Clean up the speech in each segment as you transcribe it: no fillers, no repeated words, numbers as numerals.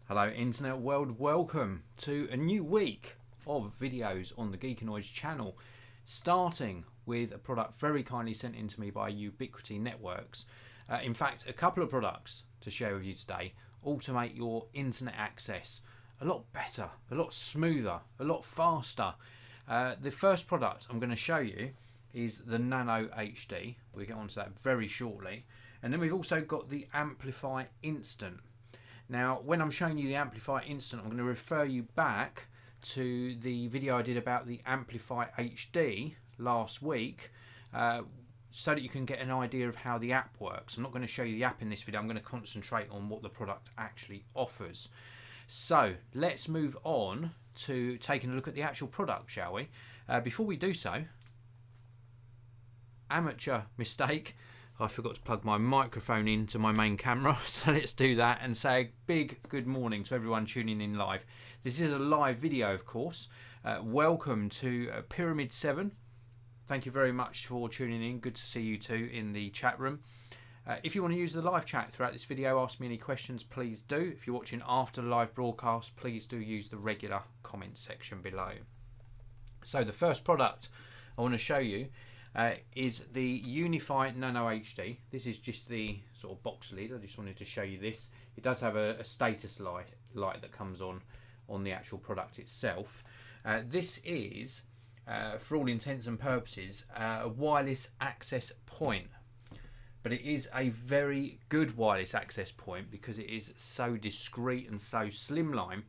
Hello Internet World, welcome to a new week of videos on the Geekanoids channel, starting with a product very kindly sent in to me by Ubiquiti Networks. In fact, a couple of products to share with you today, all to make your internet access a lot better, a lot smoother, a lot faster. The first product I'm going to show you is the MU-MIMO. We'll get onto that very shortly. And then we've also got the AmpliFi Instant. Now, when I'm showing you the AmpliFi Instant, I'm going to refer you back to the video I did about the AmpliFi HD last week, so that you can get an idea of how the app works. I'm not going to show you the app in this video. I'm going to concentrate on what the product actually offers. So let's move on to taking a look at the actual product, shall we? Before we do so, amateur mistake. I forgot to plug my microphone into my main camera, so let's do that and say a big good morning to everyone tuning in live. This is a live video, of course. Welcome to Pyramid 7. Thank you very much for tuning in. Good to see you two in the chat room. If you want to use the live chat throughout this video, ask me any questions, please do. If you're watching after the live broadcast, please do use the regular comment section below. So the first product I want to show you is the UniFi NanoHD. This is just the sort of box lid. I just wanted to show you this. It does have a status light that comes on the actual product itself. This is, for all intents and purposes, a wireless access point. But it is a very good wireless access point because it is so discreet and so slimline.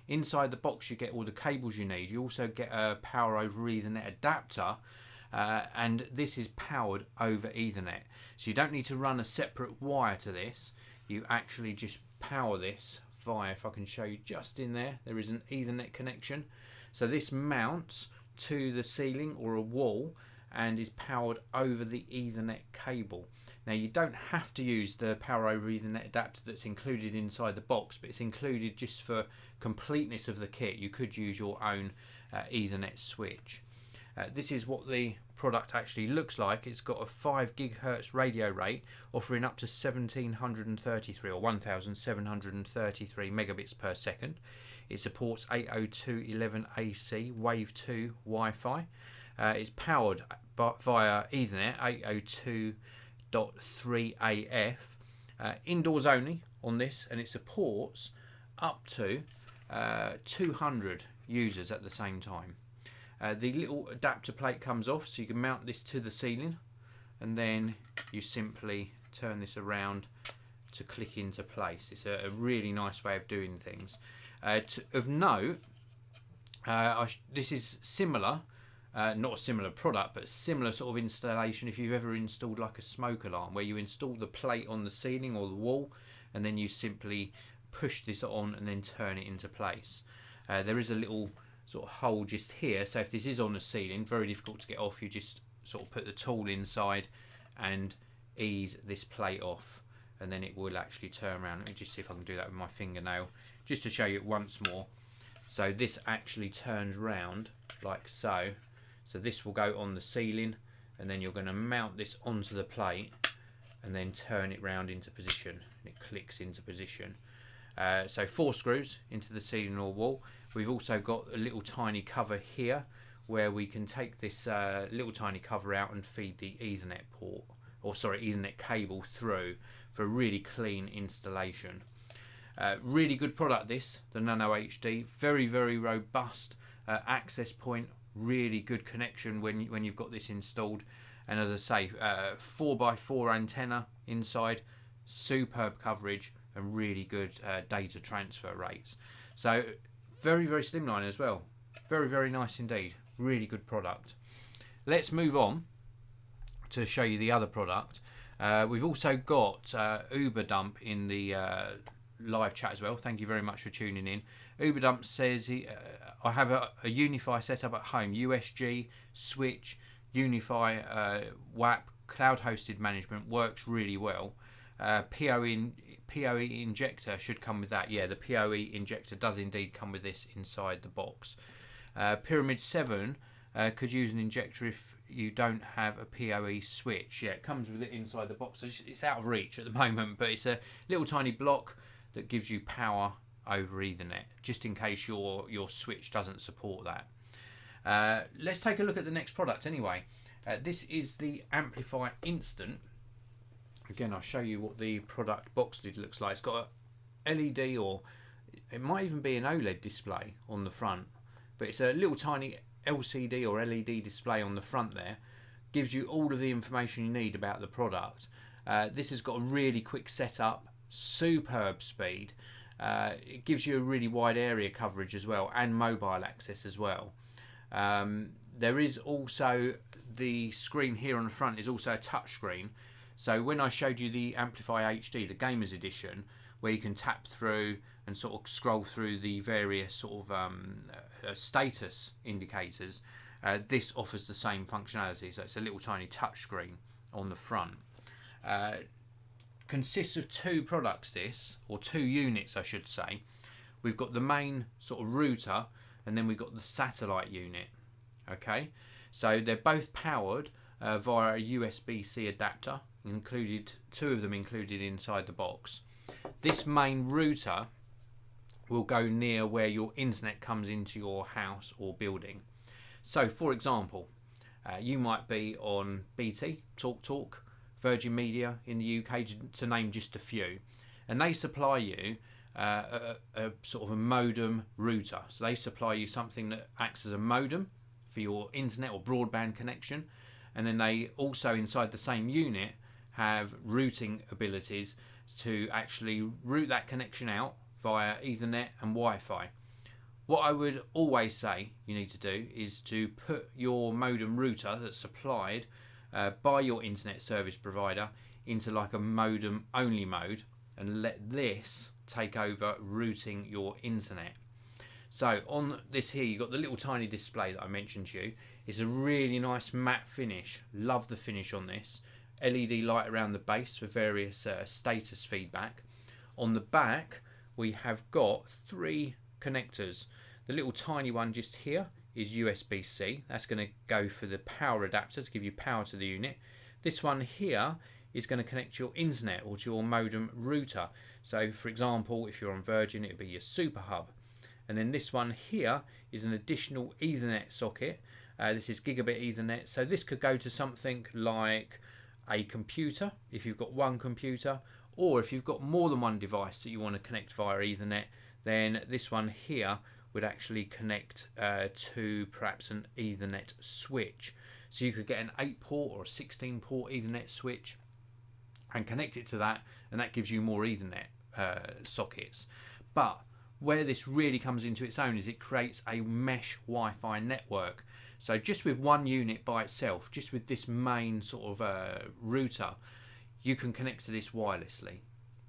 Inside the box you get all the cables you need. You also get a power over Ethernet adapter. And this is powered over Ethernet, so you don't need to run a separate wire to this. You actually just power this via, if I can show you just in there, there is an Ethernet connection. So this mounts to the ceiling or a wall and is powered over the Ethernet cable. Now you don't have to use the power over Ethernet adapter that's included inside the box, but it's included just for completeness of the kit. You could use your own Ethernet switch. This is what the product actually looks like. It's got a 5 GHz radio rate, offering up to 1733 or 1733 megabits per second. It supports 802.11ac Wave 2 Wi-Fi. It's powered via Ethernet 802.3 AF. Indoors only on this, and it supports up to 200 users at the same time. The little adapter plate comes off, so you can mount this to the ceiling, and then you simply turn this around to click into place. It's a really nice way of doing things. Of note, this is similar, not a similar product, but a similar sort of installation if you've ever installed like a smoke alarm, where you install the plate on the ceiling or the wall, and then you simply push this on and then turn it into place. There is a little sort of hole just here, so if this is on the ceiling, very difficult to get off, you just sort of put the tool inside and ease this plate off, and then it will actually turn around. Let me just see if I can do that with my fingernail just to show you it once more. So this actually turns round like so. So this will go on the ceiling, and then you're going to mount this onto the plate and then turn it round into position, and it clicks into position. So 4 screws into the ceiling or wall. We've also got a little tiny cover here where we can take this little tiny cover out and feed the Ethernet Ethernet cable through for a really clean installation. Really good product this, the MU-MIMO. Very, very robust access point, really good connection when you've got this installed. And as I say, 4x4 antenna inside, superb coverage and really good data transfer rates. So very, very slimline as well. Very, very nice indeed. Really good product. Let's move on to show you the other product. We've also got Uberdump in the live chat as well. Thank you very much for tuning in. Uberdump says, I have a UniFi setup at home. USG, switch, UniFi, WAP, cloud hosted management works really well. PoE injector should come with that. Yeah, the PoE injector does indeed come with this inside the box. Pyramid 7 could use an injector if you don't have a PoE switch. Yeah, it comes with it inside the box. It's out of reach at the moment, but it's a little tiny block that gives you power over Ethernet, just in case your switch doesn't support that. Let's take a look at the next product anyway. This is the AmpliFi Instant. Again, I'll show you what the product box lid looks like. It's got a LED, or it might even be an OLED display on the front, but it's a little tiny LCD or LED display on the front there. Gives you all of the information you need about the product. This has got a really quick setup, superb speed. It gives you a really wide area coverage as well, and mobile access as well. There is also the screen here on the front is also a touch screen. So when I showed you the AmpliFi HD, the Gamers Edition, where you can tap through and sort of scroll through the various sort of status indicators, this offers the same functionality. So it's a little tiny touch screen on the front. Consists of two products, this, or two units I should say. We've got the main sort of router, and then we've got the satellite unit. Okay, so they're both powered via a USB-C adapter, included, two of them included inside the box. This main router will go near where your internet comes into your house or building. So for example, you might be on BT, TalkTalk, Virgin Media in the UK, to name just a few, and they supply you a sort of a modem router. So they supply you something that acts as a modem for your internet or broadband connection, and then they also inside the same unit have routing abilities to actually route that connection out via Ethernet and Wi-Fi. What I would always say you need to do is to put your modem router that's supplied by your internet service provider into like a modem only mode, and let this take over routing your internet. So on this here, you've got the little tiny display that I mentioned to you. It's a really nice matte finish. Love the finish on this. LED light around the base for various status feedback. On the back, we have got three connectors. The little tiny one just here is USB-C. That's going to go for the power adapter to give you power to the unit. This one here is going to connect your internet or to your modem router. So for example, if you're on Virgin, it would be your super hub. And then this one here is an additional Ethernet socket. This is gigabit Ethernet. So this could go to something like a computer, if you've got one computer, or if you've got more than one device that you want to connect via Ethernet, then this one here would actually connect to perhaps an Ethernet switch. So you could get an 8-port or a 16-port Ethernet switch and connect it to that, and that gives you more Ethernet sockets. But where this really comes into its own is it creates a mesh Wi-Fi network. So just with one unit by itself, just with this main sort of router, you can connect to this wirelessly.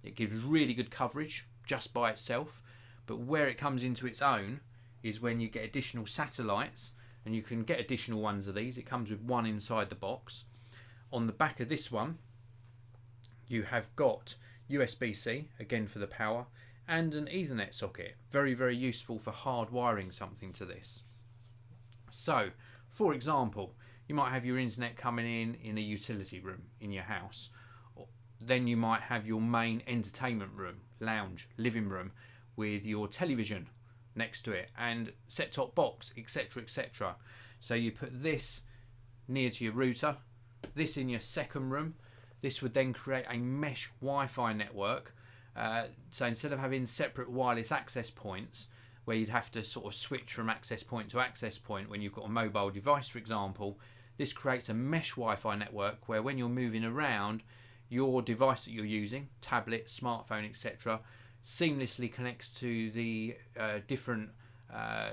It gives really good coverage just by itself, but where it comes into its own is when you get additional satellites, and you can get additional ones of these. It comes with one inside the box. On the back of this one, you have got USB-C, again for the power, and an Ethernet socket. Very, very useful for hard wiring something to this. So, for example, you might have your internet coming in a utility room in your house. Then you might have your main entertainment room, lounge, living room, with your television next to it and set-top box, etc, etc. So you put this near to your router, this in your second room. This would then create a mesh Wi-Fi network. So instead of having separate wireless access points where you'd have to sort of switch from access point to access point when you've got a mobile device, for example, this creates a mesh Wi-Fi network where when you're moving around, your device that you're using, tablet, smartphone, etc, seamlessly connects to the different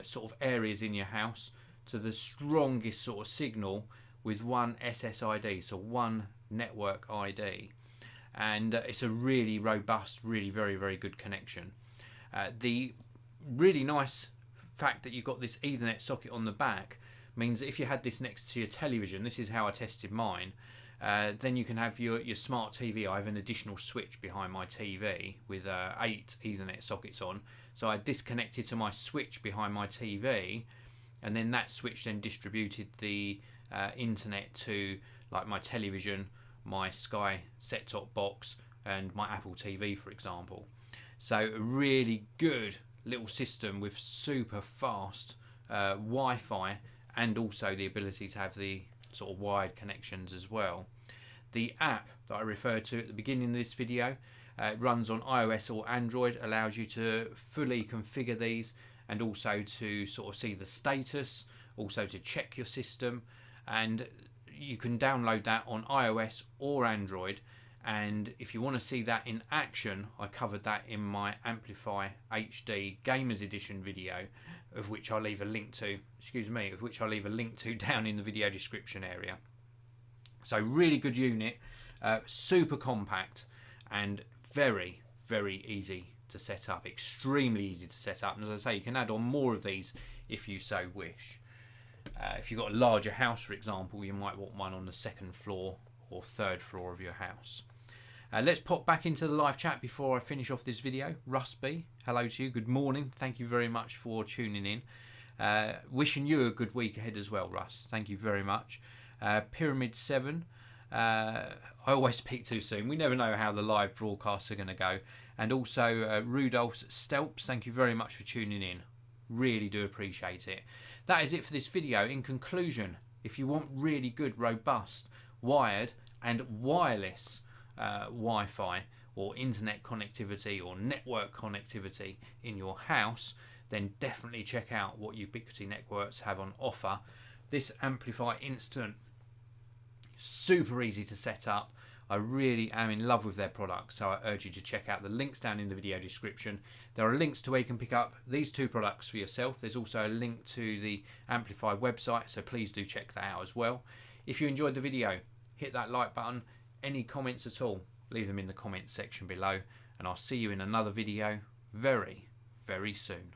sort of areas in your house to the strongest sort of signal with one SSID, so one network ID. And it's a really robust, really very, very good connection. The really nice fact that you've got this Ethernet socket on the back means that if you had this next to your television, this is how I tested mine, then you can have your smart TV. I have an additional switch behind my TV with 8 Ethernet sockets on. So I disconnected to my switch behind my TV, and then that switch then distributed the internet to like my television, my Sky set-top box, and my Apple TV, for example. So a really good little system with super fast Wi-Fi, and also the ability to have the sort of wired connections as well. The app that I referred to at the beginning of this video runs on iOS or Android, allows you to fully configure these and also to sort of see the status, also to check your system, and you can download that on iOS or Android. And if you want to see that in action, I covered that in my AmpliFi HD Gamers Edition video, of which I'll leave a link to, down in the video description area. So really good unit, super compact and very, very easy to set up, extremely easy to set up. And as I say, you can add on more of these if you so wish. If you've got a larger house, for example, you might want one on the 2nd floor or 3rd floor of your house. Let's pop back into the live chat before I finish off this video. Russ B, hello to you, good morning, thank you very much for tuning in. Wishing you a good week ahead as well, Russ, thank you very much. Pyramid 7, I always speak too soon, we never know how the live broadcasts are going to go. And also Rudolph's Stelps, thank you very much for tuning in, really do appreciate it. That is it for this video. In conclusion, if you want really good, robust, wired and wireless Wi-Fi or internet connectivity or network connectivity in your house, then definitely check out what Ubiquiti Networks have on offer. This AmpliFi Instant, super easy to set up. I really am in love with their products, so I urge you to check out the links down in the video description. There are links to where you can pick up these 2 products for yourself. There's also a link to the AmpliFi website, so please do check that out as well. If you enjoyed the video, hit that like button. Any comments at all, leave them in the comments section below, and I'll see you in another video very, very soon.